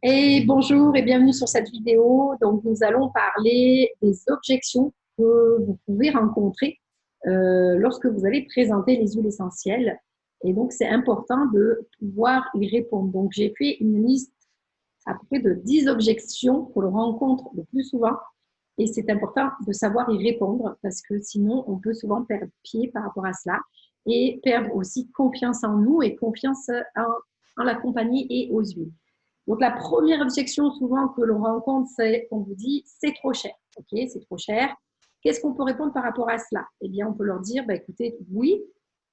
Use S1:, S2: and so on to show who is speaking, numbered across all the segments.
S1: Et bonjour et bienvenue sur cette vidéo. Donc, nous allons parler des objections que vous pouvez rencontrer lorsque vous allez présenter les huiles essentielles. Et donc, c'est important de pouvoir y répondre. Donc, j'ai fait une liste à peu près de 10 objections qu'on rencontre le plus souvent. Et c'est important de savoir y répondre parce que sinon, on peut souvent perdre pied par rapport à cela et perdre aussi confiance en nous et confiance en la compagnie et aux huiles. Donc, la première objection souvent que l'on rencontre, c'est qu'on vous dit c'est trop cher. OK, c'est trop cher. Qu'est-ce qu'on peut répondre par rapport à cela? Eh bien, on peut leur dire, bah, écoutez, oui,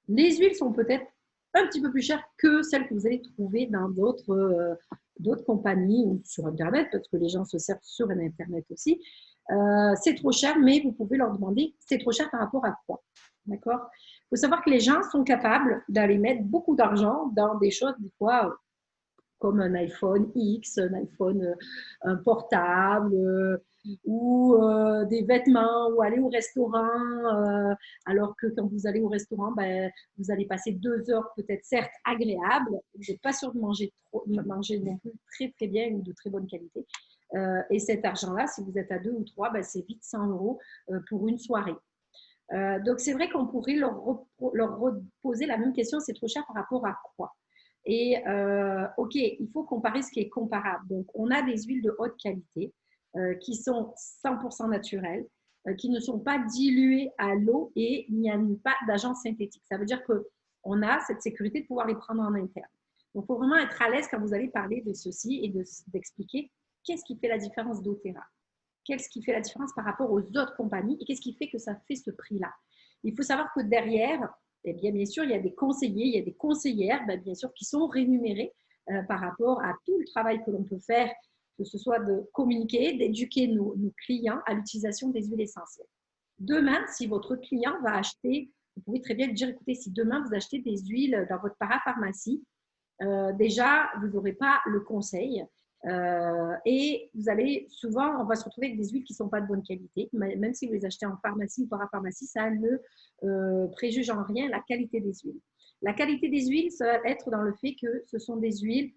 S1: les huiles sont peut-être un petit peu plus chères que celles que vous allez trouver dans d'autres compagnies ou sur Internet, parce que les gens se servent sur Internet aussi. C'est trop cher, mais vous pouvez leur demander, c'est trop cher par rapport à quoi? D'accord? Il faut savoir que les gens sont capables d'aller mettre beaucoup d'argent dans des choses, des fois, comme un iPhone X, un iPhone un portable ou des vêtements ou aller au restaurant. Alors que quand vous allez au restaurant, ben, vous allez passer 2 heures peut-être certes agréables. Vous n'êtes pas sûr de manger non plus très très bien ou de très bonne qualité. Et cet argent-là, si vous êtes à deux ou trois, ben, c'est vite 100 euros pour une soirée. Donc, c'est vrai qu'on pourrait leur reposer la même question, c'est trop cher par rapport à quoi? Et OK, il faut comparer ce qui est comparable. Donc, on a des huiles de haute qualité qui sont 100% naturelles, qui ne sont pas diluées à l'eau et il n'y a pas d'agent synthétique. Ça veut dire qu'on a cette sécurité de pouvoir les prendre en interne. Donc, il faut vraiment être à l'aise quand vous allez parler de ceci et d'expliquer qu'est-ce qui fait la différence d'Otera. Qu'est-ce qui fait la différence par rapport aux autres compagnies et qu'est-ce qui fait que ça fait ce prix-là. Il faut savoir que derrière, eh bien sûr, il y a des conseillers, il y a des conseillères, bien sûr, qui sont rémunérés par rapport à tout le travail que l'on peut faire, que ce soit de communiquer, d'éduquer nos clients à l'utilisation des huiles essentielles. Demain, si votre client va acheter, vous pouvez très bien lui dire, écoutez, si demain vous achetez des huiles dans votre parapharmacie, déjà, vous n'aurez pas le conseil. Et vous allez souvent, on va se retrouver avec des huiles qui ne sont pas de bonne qualité. Même si vous les achetez en pharmacie ou parapharmacie, ça ne préjuge en rien la qualité des huiles. La qualité des huiles, ça va être dans le fait que ce sont des huiles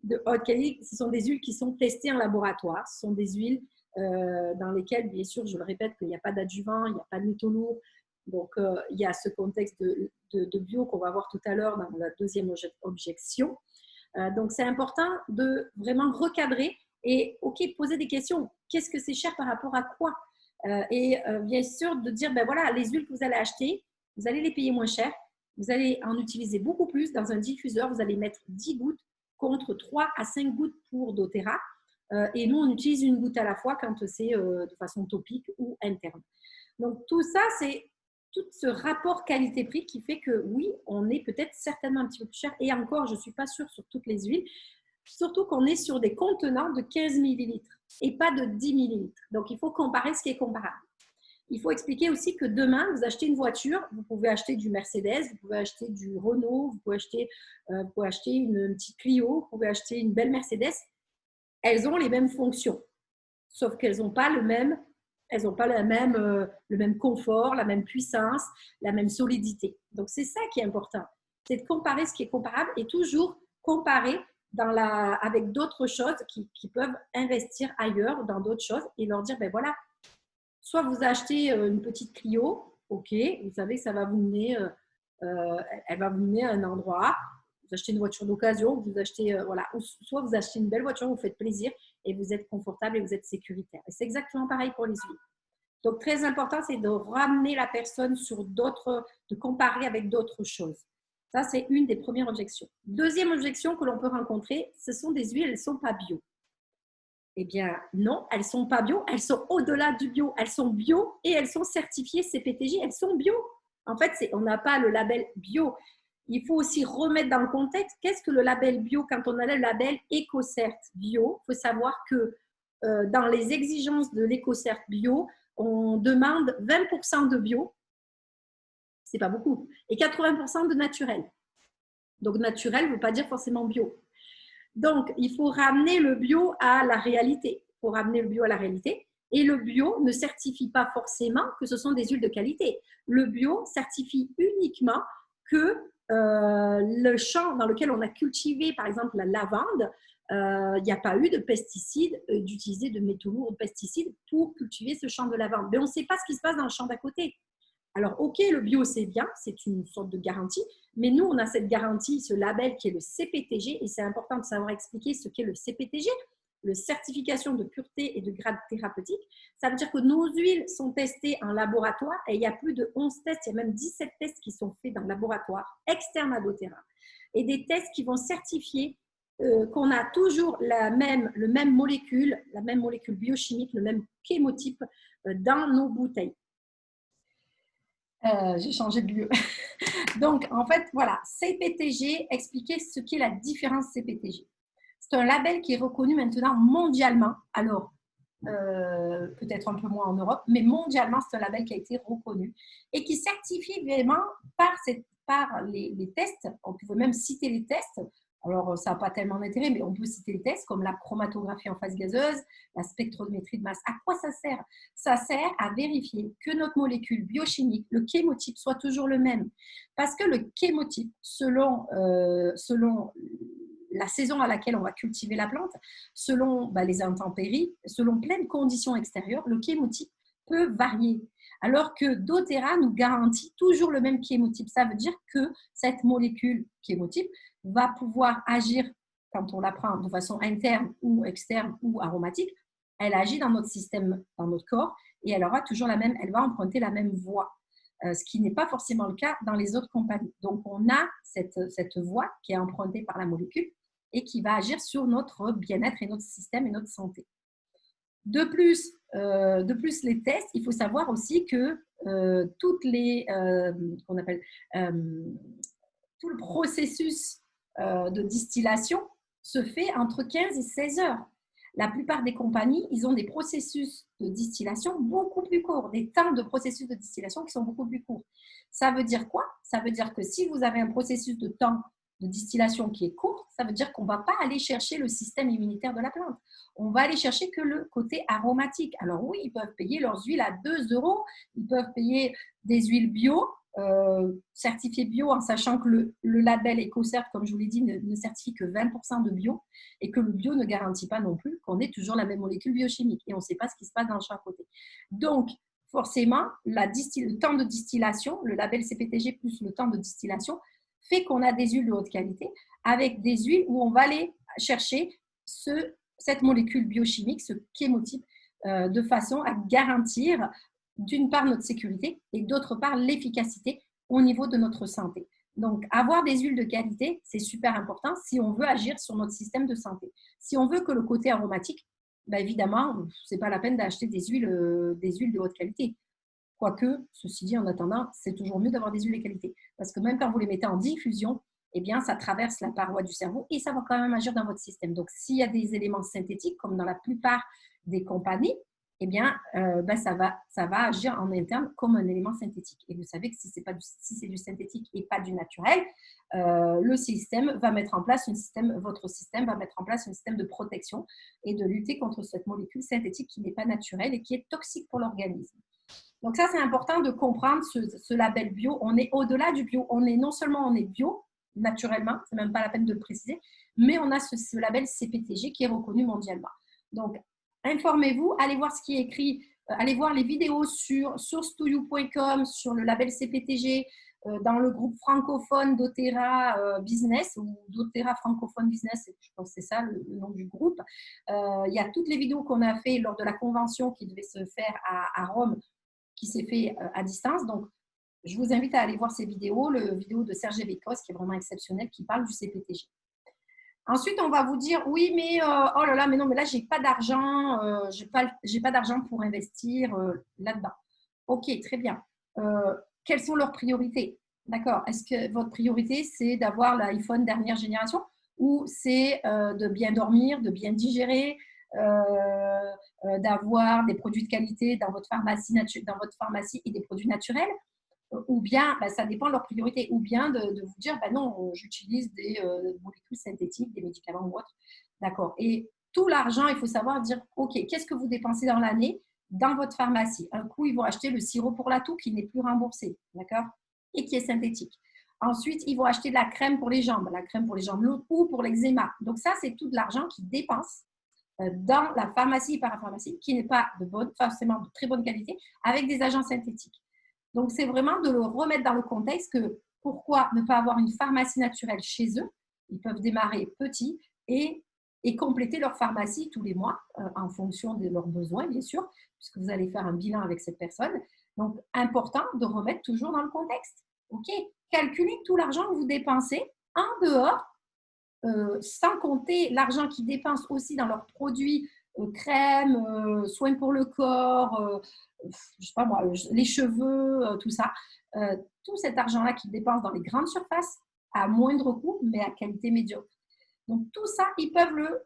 S1: de haute qualité, ce sont des huiles qui sont testées en laboratoire, ce sont des huiles dans lesquelles, bien sûr, je le répète, qu'il n'y a pas d'adjuvant, il n'y a pas de métaux lourds. Donc, il y a ce contexte de bio qu'on va voir tout à l'heure dans la deuxième objection. Donc, c'est important de vraiment recadrer et, OK, poser des questions. Qu'est-ce que c'est cher par rapport à quoi? Et bien sûr, de dire, ben voilà, les huiles que vous allez acheter, vous allez les payer moins cher. Vous allez en utiliser beaucoup plus. Dans un diffuseur, vous allez mettre 10 gouttes contre 3 à 5 gouttes pour doTERRA. Et nous, on utilise une goutte à la fois quand c'est de façon topique ou interne. Donc, tout ça, c'est tout ce rapport qualité-prix qui fait que oui, on est peut-être certainement un petit peu plus cher. Et encore, je ne suis pas sûre sur toutes les huiles. Surtout qu'on est sur des contenants de 15 millilitres et pas de 10 millilitres. Donc, il faut comparer ce qui est comparable. Il faut expliquer aussi que demain, vous achetez une voiture, vous pouvez acheter du Mercedes, vous pouvez acheter du Renault, vous pouvez acheter une petite Clio, vous pouvez acheter une belle Mercedes. Elles ont les mêmes fonctions, sauf qu'elles n'ont pas le même confort, la même puissance, la même solidité. Donc, c'est ça qui est important. C'est de comparer ce qui est comparable et toujours comparer avec d'autres choses qui peuvent investir ailleurs dans d'autres choses et leur dire, ben voilà, soit vous achetez une petite Clio, ok, vous savez que ça va vous mener, elle va vous mener à un endroit, vous achetez une voiture d'occasion, vous achetez, voilà, soit vous achetez une belle voiture, vous faites plaisir et vous êtes confortable et vous êtes sécuritaire. Et c'est exactement pareil pour les huiles. Donc, très important, c'est de ramener la personne sur d'autres, de comparer avec d'autres choses. Ça, c'est une des premières objections. Deuxième objection que l'on peut rencontrer, ce sont des huiles, elles ne sont pas bio. Eh bien, non, elles ne sont pas bio, elles sont au-delà du bio. Elles sont bio et elles sont certifiées CPTJ, elles sont bio. En fait, on n'a pas le label bio. Il faut aussi remettre dans le contexte, qu'est-ce que le label bio? Quand on a le label EcoCert bio, il faut savoir que dans les exigences de l'EcoCert bio, on demande 20% de bio, c'est pas beaucoup, et 80% de naturel. Donc, naturel ne veut pas dire forcément bio. Donc, il faut ramener le bio à la réalité. Il faut ramener le bio à la réalité. Et le bio ne certifie pas forcément que ce sont des huiles de qualité. Le bio certifie uniquement que le champ dans lequel on a cultivé, par exemple, la lavande, il n'y a pas eu de pesticides, d'utiliser de métaux lourds ou de pesticides pour cultiver ce champ de lavande. Mais on ne sait pas ce qui se passe dans le champ d'à côté. Alors, OK, le bio, c'est bien, c'est une sorte de garantie, mais nous, on a cette garantie, ce label qui est le CPTG, et c'est important de savoir expliquer ce qu'est le CPTG, le certification de pureté et de grade thérapeutique. Ça veut dire que nos huiles sont testées en laboratoire, et il y a plus de 11 tests, il y a même 17 tests qui sont faits dans le laboratoire externe à doTERRA, et des tests qui vont certifier qu'on a toujours le même molécule biochimique, le même chémotype dans nos bouteilles. J'ai changé de lieu. Donc, en fait, voilà, CPTG, expliquer ce qu'est la différence CPTG. C'est un label qui est reconnu maintenant mondialement. Alors, peut-être un peu moins en Europe, mais mondialement, c'est un label qui a été reconnu et qui certifie vraiment par les tests. On peut même citer les tests. Alors, ça n'a pas tellement d'intérêt, mais on peut citer les tests comme la chromatographie en phase gazeuse, la spectrométrie de masse. À quoi ça sert? Ça sert à vérifier que notre molécule biochimique, le chémotype, soit toujours le même. Parce que le chémotype, selon la saison à laquelle on va cultiver la plante, selon les intempéries, selon plein de conditions extérieures, le chémotype peut varier. Alors que doTERRA nous garantit toujours le même chémotype. Ça veut dire que cette molécule chémotype va pouvoir agir, quand on la prend de façon interne ou externe ou aromatique, elle agit dans notre système, dans notre corps, et elle aura toujours elle va emprunter la même voie. Ce qui n'est pas forcément le cas dans les autres compagnies. Donc, on a cette voie qui est empruntée par la molécule et qui va agir sur notre bien-être et notre système et notre santé. De plus, les tests, il faut savoir aussi que tout le processus de distillation se fait entre 15 et 16 heures. La plupart des compagnies, ils ont des processus de distillation beaucoup plus courts, des temps de processus de distillation qui sont beaucoup plus courts. Ça veut dire quoi? Ça veut dire que si vous avez un processus de temps de distillation qui est court, ça veut dire qu'on ne va pas aller chercher le système immunitaire de la plante. On va aller chercher que le côté aromatique. Alors oui, ils peuvent payer leurs huiles à 2 €, ils peuvent payer des huiles bio, certifiées bio, en sachant que le label EcoCert, comme je vous l'ai dit, ne certifie que 20% de bio, et que le bio ne garantit pas non plus qu'on ait toujours la même molécule biochimique, et on ne sait pas ce qui se passe dans le champ à côté. Donc, forcément, le temps de distillation, le label CPTG plus le temps de distillation, fait qu'on a des huiles de haute qualité, avec des huiles où on va aller chercher cette molécule biochimique, ce chémotype, de façon à garantir d'une part notre sécurité et d'autre part l'efficacité au niveau de notre santé. Donc, avoir des huiles de qualité, c'est super important si on veut agir sur notre système de santé. Si on veut que le côté aromatique, évidemment, ce n'est pas la peine d'acheter des huiles de haute qualité. Quoique, ceci dit, en attendant, c'est toujours mieux d'avoir des huiles de qualité. Parce que même quand vous les mettez en diffusion, eh bien, ça traverse la paroi du cerveau et ça va quand même agir dans votre système. Donc, s'il y a des éléments synthétiques, comme dans la plupart des compagnies, eh bien, ça va agir en interne comme un élément synthétique. Et vous savez que si c'est du synthétique et pas du naturel, votre système va mettre en place un système de protection et de lutter contre cette molécule synthétique qui n'est pas naturelle et qui est toxique pour l'organisme. Donc ça, c'est important de comprendre ce label bio. On est au-delà du bio. Non seulement on est bio, naturellement, c'est même pas la peine de le préciser, mais on a ce label CPTG qui est reconnu mondialement. Donc, informez-vous, allez voir ce qui est écrit, allez voir les vidéos sur source2you.com, sur le label CPTG, dans le groupe francophone doTERRA Business, ou doTERRA francophone business, je pense que c'est ça le nom du groupe. Il y a toutes les vidéos qu'on a fait lors de la convention qui devait se faire à Rome, qui s'est fait à distance. Donc, je vous invite à aller voir ces vidéos, le vidéo de Serge Bécos, qui est vraiment exceptionnel, qui parle du CPTG. Ensuite, on va vous dire, oui, mais oh là là, mais non, mais là, j'ai pas d'argent, j'ai pas d'argent pour investir là-dedans. Ok, très bien. Quelles sont leurs priorités? D'accord. Est-ce que votre priorité, c'est d'avoir l'iPhone dernière génération, ou c'est de bien dormir, de bien digérer, d'avoir des produits de qualité dans votre pharmacie et des produits naturels? Ou bien, ça dépend de leurs priorités, ou bien de vous dire, non, j'utilise des molécules synthétiques, des médicaments ou autres. D'accord. Et tout l'argent, il faut savoir dire, ok, qu'est-ce que vous dépensez dans l'année dans votre pharmacie? Un coup, ils vont acheter le sirop pour la toux qui n'est plus remboursé, d'accord, et qui est synthétique. Ensuite, ils vont acheter de la crème pour les jambes lourdes ou pour l'eczéma. Donc ça, c'est tout de l'argent qu'ils dépensent dans la pharmacie et parapharmacie, qui n'est pas forcément de très bonne qualité, avec des agents synthétiques. Donc, c'est vraiment de le remettre dans le contexte que pourquoi ne pas avoir une pharmacie naturelle chez eux? Ils peuvent démarrer petits et compléter leur pharmacie tous les mois en fonction de leurs besoins, bien sûr, puisque vous allez faire un bilan avec cette personne. Donc, important de remettre toujours dans le contexte. OK? Calculez tout l'argent que vous dépensez en dehors, sans compter l'argent qu'ils dépensent aussi dans leurs produits, crème, soins pour le corps, je sais pas moi, les cheveux, tout ça. Tout cet argent-là qu'ils dépensent dans les grandes surfaces à moindre coût, mais à qualité médiocre. Donc, tout ça, ils peuvent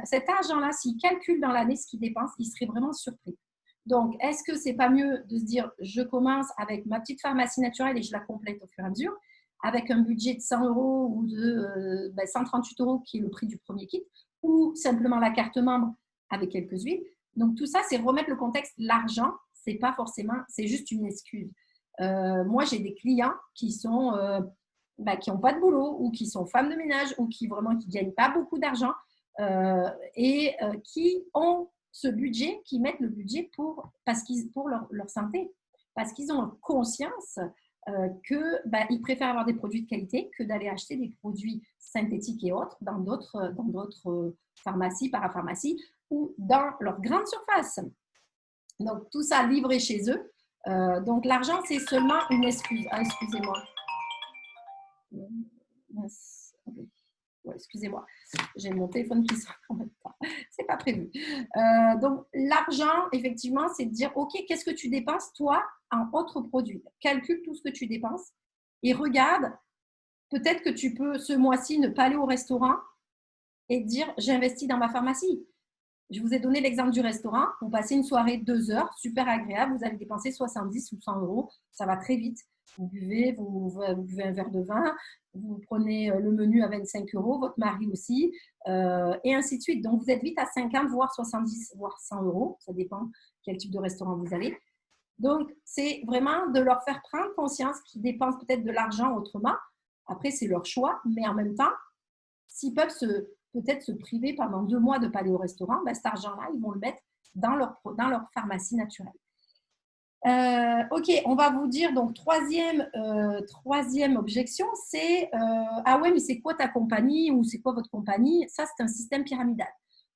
S1: cet argent-là, s'ils calculent dans l'année ce qu'ils dépensent, ils seraient vraiment surpris. Donc, est-ce que c'est pas mieux de se dire, je commence avec ma petite pharmacie naturelle et je la complète au fur et à mesure, avec un budget de 100 euros ou de 138 euros qui est le prix du premier kit, ou simplement la carte membre avec quelques huiles. Donc, tout ça, c'est remettre le contexte. L'argent, c'est pas forcément, c'est juste une excuse. Moi, j'ai des clients qui sont qui n'ont pas de boulot ou qui sont femmes de ménage ou qui vraiment qui gagnent pas beaucoup d'argent et qui ont ce budget, qui mettent le budget pour leur santé, parce qu'ils ont conscience qu'ils préfèrent avoir des produits de qualité que d'aller acheter des produits synthétiques et autres dans d'autres pharmacies, parapharmacies ou dans leurs grandes surfaces. Donc, tout ça livré chez eux. Donc, l'argent, c'est seulement une excuse. Ah, excusez-moi. Ouais, excusez-moi, j'ai mon téléphone qui sonne en même temps. C'est pas prévu. Donc, l'argent, effectivement, c'est de dire, OK, qu'est-ce que tu dépenses, toi, en autres produits? Calcule tout ce que tu dépenses et regarde, peut-être que tu peux, ce mois-ci, ne pas aller au restaurant et dire, j'investis dans ma pharmacie. Je vous ai donné l'exemple du restaurant. Vous passez une soirée de 2 heures, super agréable. Vous allez dépenser 70 ou 100 euros. Ça va très vite. Vous buvez un verre de vin, vous prenez le menu à 25 euros, votre mari aussi, et ainsi de suite. Donc, vous êtes vite à 50, voire 70, voire 100 euros. Ça dépend quel type de restaurant vous allez. Donc, c'est vraiment de leur faire prendre conscience qu'ils dépensent peut-être de l'argent autrement. Après, c'est leur choix, mais en même temps, s'ils peuvent peut-être se priver pendant 2 mois de ne pas aller au restaurant, cet argent-là, ils vont le mettre dans leur pharmacie naturelle. OK, on va vous dire, donc, troisième objection, c'est ah ouais, mais c'est quoi ta compagnie ou c'est quoi votre compagnie? Ça, c'est un système pyramidal.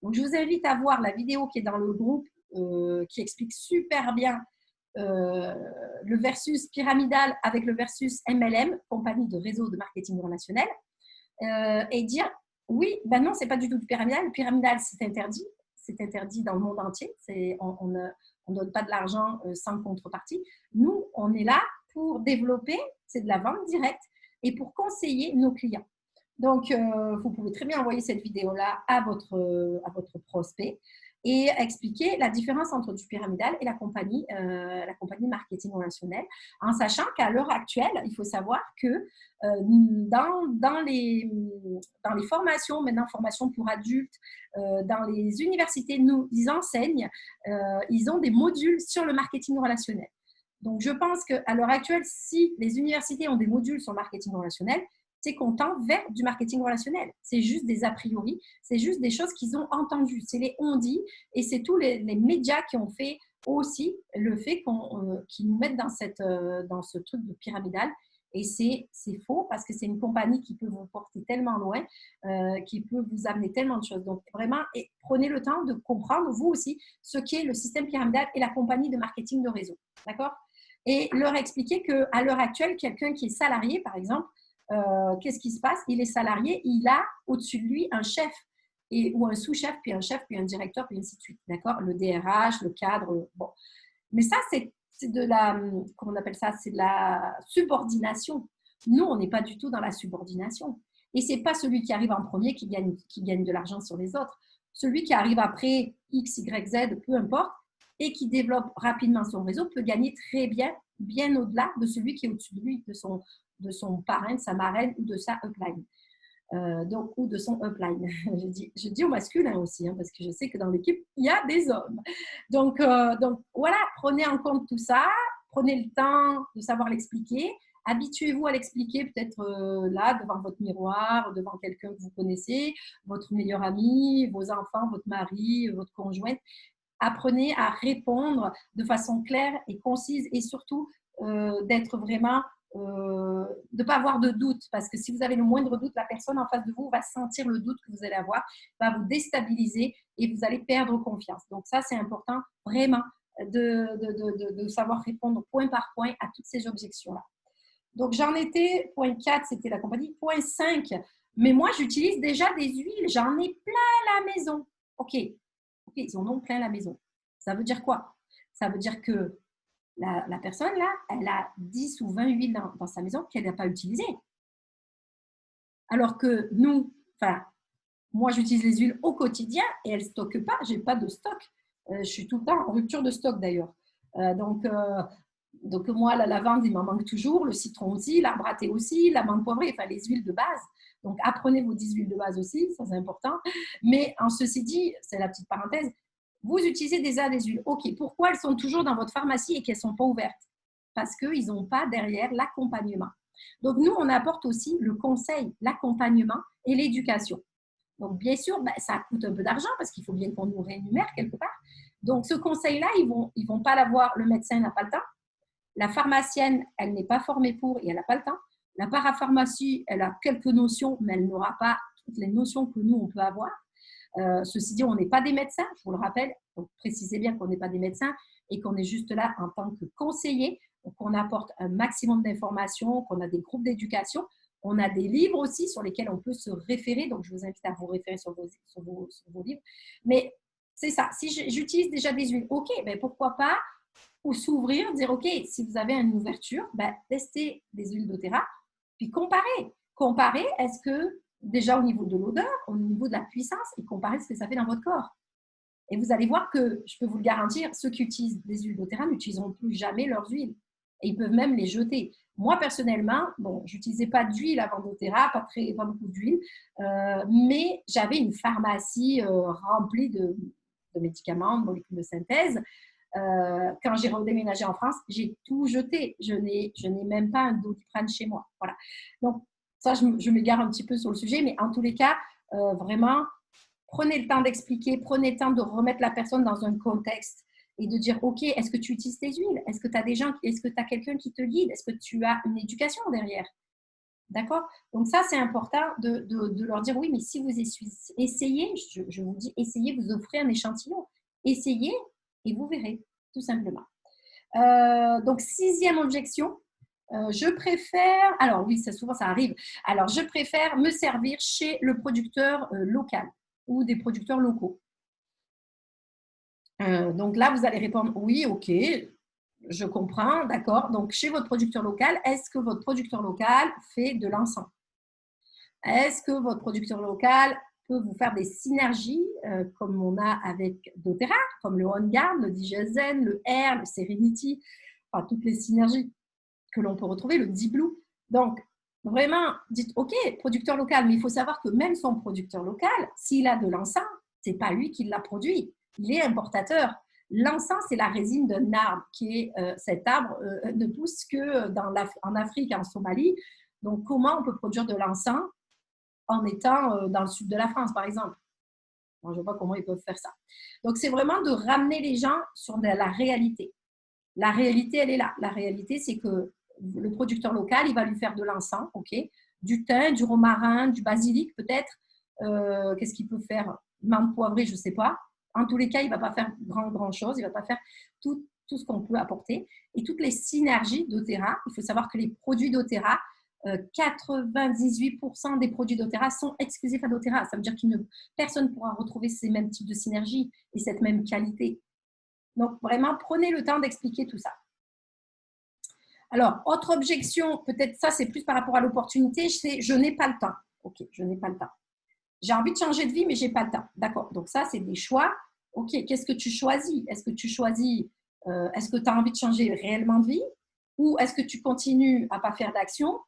S1: Donc, je vous invite à voir la vidéo qui est dans le groupe qui explique super bien le versus pyramidal avec le versus MLM, compagnie de réseau de marketing relationnel, et dire oui, ben non, c'est pas du tout du pyramidal. Le pyramidal, c'est interdit dans le monde entier. On ne donne pas de l'argent sans contrepartie. Nous, on est là pour développer, c'est de la vente directe et pour conseiller nos clients. Donc, vous pouvez très bien envoyer cette vidéo-là à votre prospect et expliquer la différence entre du pyramidal et la compagnie marketing relationnel, en sachant qu'à l'heure actuelle, il faut savoir que dans les formations, maintenant formations pour adultes, dans les universités, ils enseignent, ils ont des modules sur le marketing relationnel. Donc, je pense qu'à l'heure actuelle, si les universités ont des modules sur le marketing relationnel, c'est qu'on tend vers du marketing relationnel. C'est juste des a priori, c'est juste des choses qu'ils ont entendues. C'est les on-dit et c'est tous les médias qui ont fait aussi le fait qu'ils nous mettent dans ce truc de pyramidal. Et c'est faux parce que c'est une compagnie qui peut vous porter tellement loin, qui peut vous amener tellement de choses. Donc, vraiment, prenez le temps de comprendre, vous aussi, ce qu'est le système pyramidal et la compagnie de marketing de réseau. D'accord? Et leur expliquer qu'à l'heure actuelle, quelqu'un qui est salarié, par exemple, qu'est-ce qui se passe? Il est salarié, il a au-dessus de lui un chef ou un sous-chef, puis un chef, puis un directeur, puis ainsi de suite. D'accord? Le DRH, le cadre, bon. Mais ça, c'est de la, comment on appelle ça? C'est de la subordination. Nous, on n'est pas du tout dans la subordination. Et ce n'est pas celui qui arrive en premier qui gagne de l'argent sur les autres. Celui qui arrive après X, Y, Z, peu importe, et qui développe rapidement son réseau peut gagner très bien au-delà de celui qui est au-dessus de lui, de son parrain, de sa marraine ou de sa upline. Ou de son upline. Je dis au masculin aussi, parce que je sais que dans l'équipe, il y a des hommes. Donc voilà, prenez en compte tout ça, prenez le temps de savoir l'expliquer, Habituez-vous à l'expliquer peut-être là, devant votre miroir, devant quelqu'un que vous connaissez, votre meilleur ami, vos enfants, votre mari, votre conjointe. Apprenez à répondre de façon claire et concise et surtout d'être vraiment, de ne pas avoir de doute. Parce que si vous avez le moindre doute, la personne en face de vous va sentir le doute que vous allez avoir, va vous déstabiliser et vous allez perdre confiance. Donc ça, c'est important vraiment de savoir répondre point par point à toutes ces objections-là. Donc j'en étais, point 4, c'était la compagnie. Point 5, mais moi j'utilise déjà des huiles, j'en ai plein à la maison. Ok, ils en ont plein à la maison. Ça veut dire quoi? Ça veut dire que la personne là, elle a 10 ou 20 huiles dans sa maison qu'elle n'a pas utilisées. Alors que nous, enfin, moi j'utilise les huiles au quotidien et elles ne stockent pas, je n'ai pas de stock. Je suis tout le temps en rupture de stock d'ailleurs. Donc moi, la lavande, il m'en manque toujours, le citron aussi, l'arbre à thé aussi, l'amande poivrée, enfin les huiles de base. Donc apprenez vos 10 huiles de base aussi, ça c'est important. Mais en ceci dit, c'est la petite parenthèse, vous utilisez déjà des huiles. Ok, pourquoi elles sont toujours dans votre pharmacie et qu'elles ne sont pas ouvertes? Parce qu'ils n'ont pas derrière l'accompagnement. Donc nous, on apporte aussi le conseil, l'accompagnement et l'éducation. Donc bien sûr, ça coûte un peu d'argent parce qu'il faut bien qu'on nous rémunère quelque part. Donc ce conseil-là, ils vont pas l'avoir, le médecin n'a pas le temps. La pharmacienne, elle n'est pas formée pour et elle n'a pas le temps. La parapharmacie, elle a quelques notions, mais elle n'aura pas toutes les notions que nous, on peut avoir. Ceci dit, on n'est pas des médecins, je vous le rappelle. Donc, précisez bien qu'on n'est pas des médecins et qu'on est juste là en tant que conseiller. Donc, on apporte un maximum d'informations, qu'on a des groupes d'éducation. On a des livres aussi sur lesquels on peut se référer. Donc, je vous invite à vous référer sur vos livres. Mais c'est ça. Si j'utilise déjà des huiles, ok, ben pourquoi pas ou s'ouvrir, dire, OK, si vous avez une ouverture, testez des huiles doTERRA, puis comparez. Comparez, est-ce que déjà au niveau de l'odeur, au niveau de la puissance, et comparez ce que ça fait dans votre corps. Et vous allez voir que, je peux vous le garantir, ceux qui utilisent des huiles doTERRA n'utiliseront plus jamais leurs huiles. Et ils peuvent même les jeter. Moi, personnellement, bon, je n'utilisais pas d'huile avant doTERRA, pas beaucoup d'huile, mais j'avais une pharmacie remplie de médicaments, de molécules de synthèse. Quand j'ai redéménagé en France, j'ai tout jeté. Je n'ai même pas un Doliprane chez moi. Voilà. Donc, ça, je m'égare un petit peu sur le sujet, mais en tous les cas, vraiment, prenez le temps d'expliquer, prenez le temps de remettre la personne dans un contexte et de dire, OK, est-ce que tu utilises tes huiles? Est-ce que tu as des gens, est-ce que tu as quelqu'un qui te guide? Est-ce que tu as une éducation derrière? D'accord? Donc ça, c'est important de leur dire, oui, mais si vous essayez, je vous dis, essayez, vous offrez un échantillon. Essayez et vous verrez, tout simplement. Donc, 6e objection, je préfère, alors oui, souvent ça arrive, alors je préfère me servir chez le producteur local ou des producteurs locaux. Donc là, vous allez répondre, oui, ok, je comprends, d'accord. Donc, chez votre producteur local, est-ce que votre producteur local fait de l'encens? Est-ce que votre producteur local peut vous faire des synergies comme on a avec doTERRA, comme le OnGuard, le Dijazen, le Air, le Serenity, enfin toutes les synergies que l'on peut retrouver, le D-Blue. Donc, vraiment, dites, OK, producteur local, mais il faut savoir que même son producteur local, s'il a de l'encens, ce n'est pas lui qui l'a produit, il est importateur. L'encens, c'est la résine d'un arbre qui est, cet arbre ne pousse que en Afrique, en Somalie. Donc, comment on peut produire de l'encens en étant dans le sud de la France, par exemple? Moi, je ne vois pas comment ils peuvent faire ça. Donc, c'est vraiment de ramener les gens sur la réalité. La réalité, elle est là. La réalité, c'est que le producteur local, il va lui faire de l'encens, ok, du thym, du romarin, du basilic peut-être. Qu'est-ce qu'il peut faire? Menthe poivrée, je ne sais pas. En tous les cas, il ne va pas faire grand chose. Il ne va pas faire tout ce qu'on peut apporter. Et toutes les synergies doTERRA, il faut savoir que les produits doTERRA, 98% des produits doTERRA sont exclusifs à doTERRA. Ça veut dire que personne ne pourra retrouver ces mêmes types de synergies et cette même qualité. Donc, vraiment, prenez le temps d'expliquer tout ça. Alors, autre objection, peut-être ça, c'est plus par rapport à l'opportunité, c'est je n'ai pas le temps. Ok, je n'ai pas le temps. J'ai envie de changer de vie, mais je n'ai pas le temps. D'accord, donc ça, c'est des choix. Ok, qu'est-ce que tu choisis? Est-ce que tu choisis, est-ce que tu as envie de changer réellement de vie? Ou est-ce que tu continues à ne pas faire d'action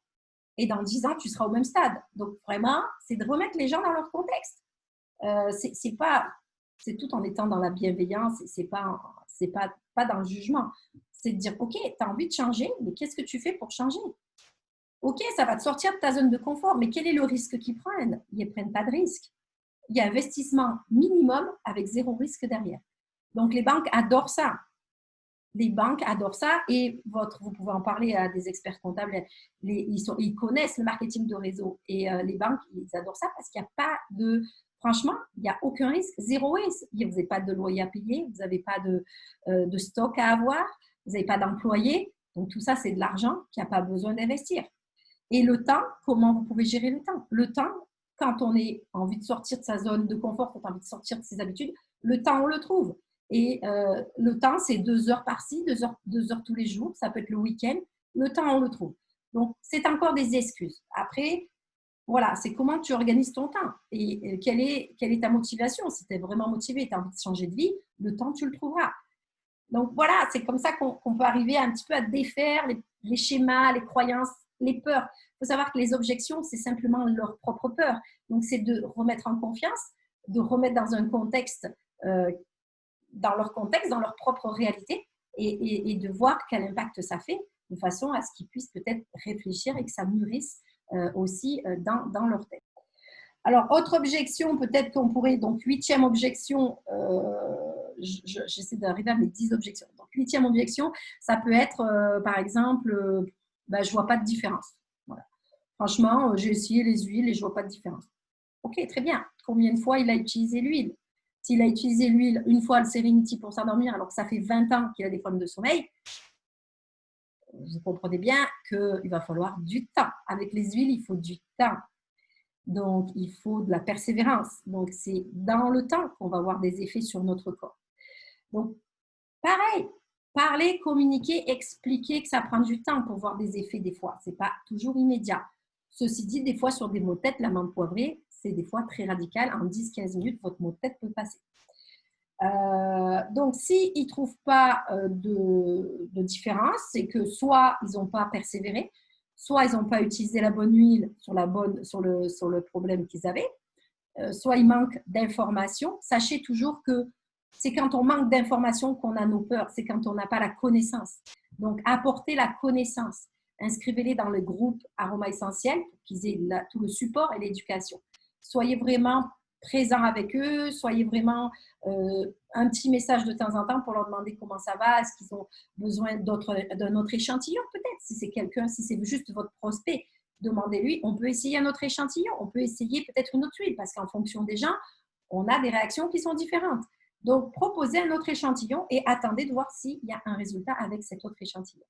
S1: et dans 10 ans, tu seras au même stade? Donc, vraiment, c'est de remettre les gens dans leur contexte. C'est tout en étant dans la bienveillance, c'est pas dans le jugement. c'est de dire, OK, tu as envie de changer, mais qu'est-ce que tu fais pour changer? OK, ça va te sortir de ta zone de confort, mais quel est le risque qu'ils prennent? Ils ne prennent pas de risque. Il y a investissement minimum avec zéro risque derrière. Donc, les banques adorent ça. Les banques adorent ça et vous pouvez en parler à des experts comptables, ils connaissent le marketing de réseau et les banques, ils adorent ça parce qu'il n'y a pas de, franchement, il n'y a aucun risque, zéro risque. Vous n'avez pas de loyer à payer, vous n'avez pas de stock à avoir, vous n'avez pas d'employés. Donc, tout ça, c'est de l'argent qui n'a pas besoin d'investir. Et le temps, comment vous pouvez gérer le temps? Le temps, quand on a envie de sortir de sa zone de confort, quand on a envie de sortir de ses habitudes, le temps, on le trouve. Et le temps, c'est 2 heures par-ci, 2 heures tous les jours. Ça peut être le week-end. Le temps, on le trouve. Donc, c'est encore des excuses. Après, voilà, c'est comment tu organises ton temps et quelle est ta motivation. Si tu es vraiment motivé, tu as envie de changer de vie, le temps, tu le trouveras. Donc, voilà, c'est comme ça qu'on peut arriver un petit peu à défaire les schémas, les croyances, les peurs. Il faut savoir que les objections, c'est simplement leur propre peur. Donc, c'est de remettre en confiance, de remettre dans un contexte dans leur contexte, dans leur propre réalité et de voir quel impact ça fait de façon à ce qu'ils puissent peut-être réfléchir et que ça mûrisse aussi dans leur tête. Alors, autre objection, peut-être qu'on pourrait, donc 8e objection, j'essaie d'arriver à mes 10 objections. Donc, 8e objection, ça peut être, par exemple, je ne vois pas de différence. Voilà. Franchement, j'ai essayé les huiles et je ne vois pas de différence. Ok, très bien. Combien de fois il a utilisé l'huile? S'il a utilisé l'huile une fois le Serenity pour s'endormir, alors que ça fait 20 ans qu'il a des problèmes de sommeil, vous comprenez bien qu'il va falloir du temps. Avec les huiles, il faut du temps. Donc, il faut de la persévérance. Donc, c'est dans le temps qu'on va avoir des effets sur notre corps. Donc, pareil, parler, communiquer, expliquer que ça prend du temps pour voir des effets des fois. Ce n'est pas toujours immédiat. Ceci dit, des fois, sur des maux de tête, l'amande poivrée, c'est des fois très radical. En 10-15 minutes, votre mot de tête peut passer. Donc, s'ils ne trouvent pas de différence, c'est que soit ils n'ont pas persévéré, soit ils n'ont pas utilisé la bonne huile sur le problème qu'ils avaient, soit il manque d'informations. Sachez toujours que c'est quand on manque d'informations qu'on a nos peurs, c'est quand on n'a pas la connaissance. Donc, apportez la connaissance. Inscrivez-les dans le groupe Aroma Essentiel pour qu'ils aient tout le support et l'éducation. Soyez vraiment présents avec eux, soyez vraiment un petit message de temps en temps pour leur demander comment ça va, est-ce qu'ils ont besoin d'un autre échantillon peut-être, si c'est juste votre prospect, demandez-lui, on peut essayer un autre échantillon, on peut essayer peut-être une autre huile, parce qu'en fonction des gens, on a des réactions qui sont différentes. Donc, proposez un autre échantillon et attendez de voir s'il y a un résultat avec cet autre échantillon.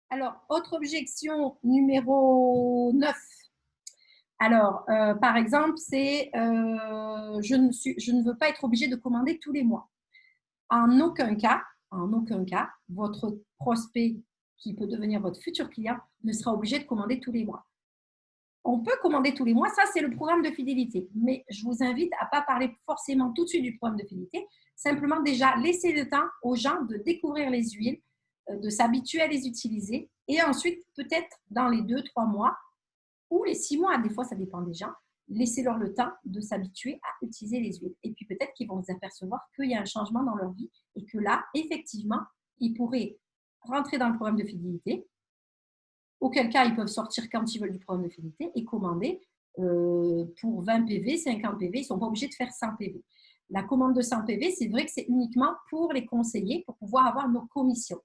S1: Alors, autre objection numéro 9. Alors, par exemple, c'est je ne veux pas être obligée de commander tous les mois. En aucun cas, votre prospect qui peut devenir votre futur client ne sera obligé de commander tous les mois. On peut commander tous les mois, ça c'est le programme de fidélité. Mais je vous invite à ne pas parler forcément tout de suite du programme de fidélité, simplement déjà laisser le temps aux gens de découvrir les huiles, de s'habituer à les utiliser et ensuite peut-être dans les 2-3 mois ou les 6 mois, des fois ça dépend des gens, laissez-leur le temps de s'habituer à utiliser les huiles. Et puis peut-être qu'ils vont s'apercevoir qu'il y a un changement dans leur vie et que là, effectivement, ils pourraient rentrer dans le programme de fidélité, auquel cas ils peuvent sortir quand ils veulent du programme de fidélité et commander pour 20 PV, 50 PV, ils ne sont pas obligés de faire 100 PV. La commande de 100 PV, c'est vrai que c'est uniquement pour les conseillers, pour pouvoir avoir nos commissions.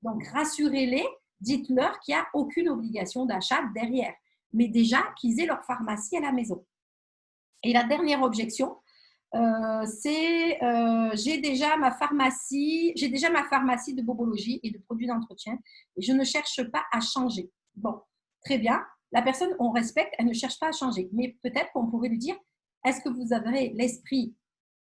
S1: Donc, rassurez-les, dites-leur qu'il n'y a aucune obligation d'achat derrière, mais déjà qu'ils aient leur pharmacie à la maison. Et la dernière objection, c'est j'ai déjà ma pharmacie de bobologie et de produits d'entretien et je ne cherche pas à changer. Bon, très bien. La personne, on respecte, elle ne cherche pas à changer. Mais peut-être qu'on pourrait lui dire, est-ce que vous avez l'esprit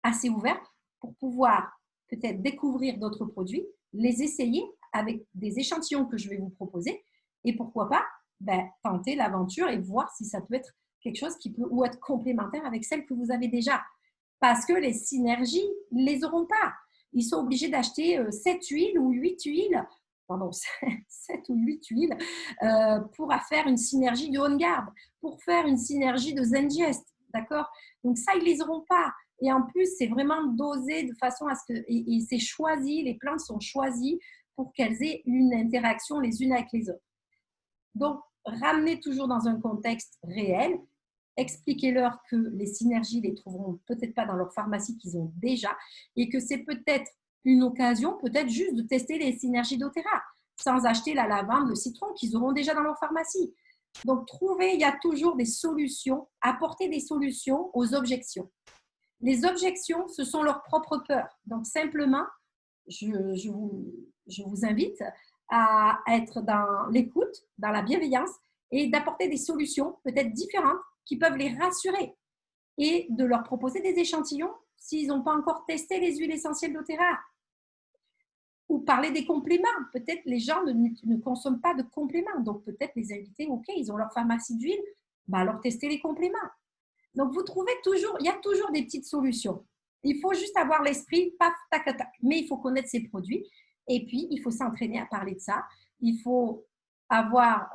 S1: assez ouvert pour pouvoir peut-être découvrir d'autres produits, les essayer avec des échantillons que je vais vous proposer et pourquoi pas tenter l'aventure et voir si ça peut être quelque chose qui peut ou être complémentaire avec celle que vous avez déjà. Parce que les synergies, ils ne les auront pas. Ils sont obligés d'acheter 7 huiles ou 8 huiles, pardon, 7 ou 8 huiles pour faire une synergie de On Guard, pour faire une synergie de Zengest. D'accord? Donc ça, ils ne les auront pas. Et en plus, c'est vraiment dosé de façon à ce que… Et c'est choisi, les plantes sont choisies pour qu'elles aient une interaction les unes avec les autres. Donc, ramenez toujours dans un contexte réel. Expliquez-leur que les synergies, les trouveront peut-être pas dans leur pharmacie qu'ils ont déjà et que c'est peut-être une occasion, peut-être juste de tester les synergies doTERRA sans acheter la lavande, le citron qu'ils auront déjà dans leur pharmacie. Donc, il y a toujours des solutions, apporter des solutions aux objections. Les objections, ce sont leurs propres peurs. Donc, simplement, je vous invite à être dans l'écoute, dans la bienveillance et d'apporter des solutions peut-être différentes qui peuvent les rassurer et de leur proposer des échantillons s'ils n'ont pas encore testé les huiles essentielles doTERRA. Ou parler des compléments. Peut-être les gens ne consomment pas de compléments. Donc, peut-être les inviter, OK, ils ont leur pharmacie d'huile, bah alors tester les compléments. Donc, vous trouvez toujours, il y a toujours des petites solutions. Il faut juste avoir l'esprit, paf, tac, tac, tac. Mais il faut connaître ses produits. Et puis, il faut s'entraîner à parler de ça. Il faut avoir,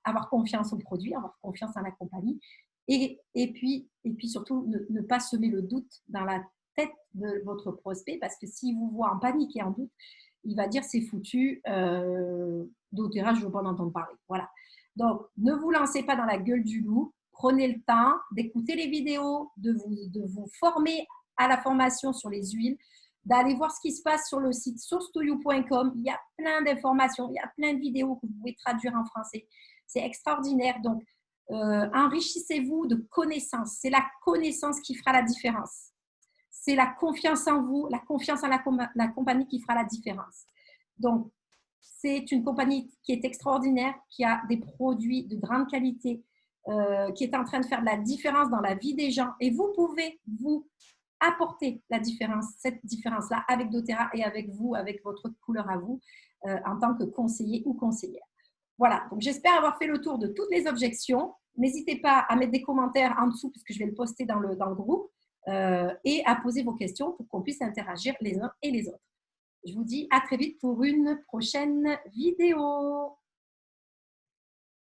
S1: avoir confiance au produit, avoir confiance en la compagnie. Et puis surtout, ne pas semer le doute dans la tête de votre prospect parce que s'il vous voit en panique et en doute, il va dire c'est foutu, doTERRA, je ne veux pas en entendre parler. Voilà. Donc, ne vous lancez pas dans la gueule du loup. Prenez le temps d'écouter les vidéos, de vous former à la formation sur les huiles, d'aller voir ce qui se passe sur le site source2you.com. Il y a plein d'informations, il y a plein de vidéos que vous pouvez traduire en français. C'est extraordinaire. Donc, enrichissez-vous de connaissances. C'est la connaissance qui fera la différence. C'est la confiance en vous, la confiance en la compagnie qui fera la différence. Donc, c'est une compagnie qui est extraordinaire, qui a des produits de grande qualité, qui est en train de faire de la différence dans la vie des gens. Et vous pouvez, vous, apporter la différence, cette différence-là avec doTERRA et avec vous, avec votre couleur à vous, en tant que conseiller ou conseillère. Voilà, donc j'espère avoir fait le tour de toutes les objections. N'hésitez pas à mettre des commentaires en dessous, puisque je vais le poster dans le groupe, et à poser vos questions pour qu'on puisse interagir les uns et les autres. Je vous dis à très vite pour une prochaine vidéo.